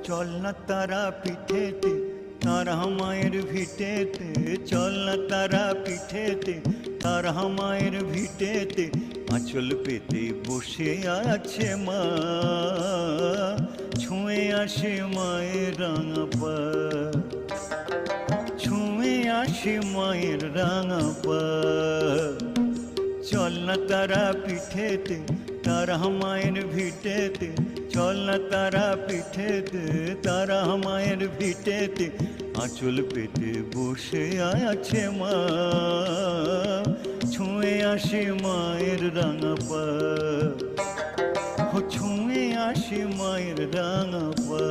চল না তারা পিঠেতে তারা মায়ের ভিটেতে, চল না তারা পিঠেতে তারা মায়ের ভিটেতে, আঁচল পেতে বসে আছে মা, ছুঁয়ে আসে মায়ের রাঙা পা, ছুঁয়ে আসে মায়ের রাঙা পা। চল না তারা পিঠেতে তারা মায়ের ভিটেতে, চল না তারা পিঠেতে তারা মায়ের ভিটেতে, আঁচল পেতে বসে আছে মা, ছুঁয়ে আসে মায়ের রাঙা পা, ছুঁয়ে আসে মায়ের রাঙা পা।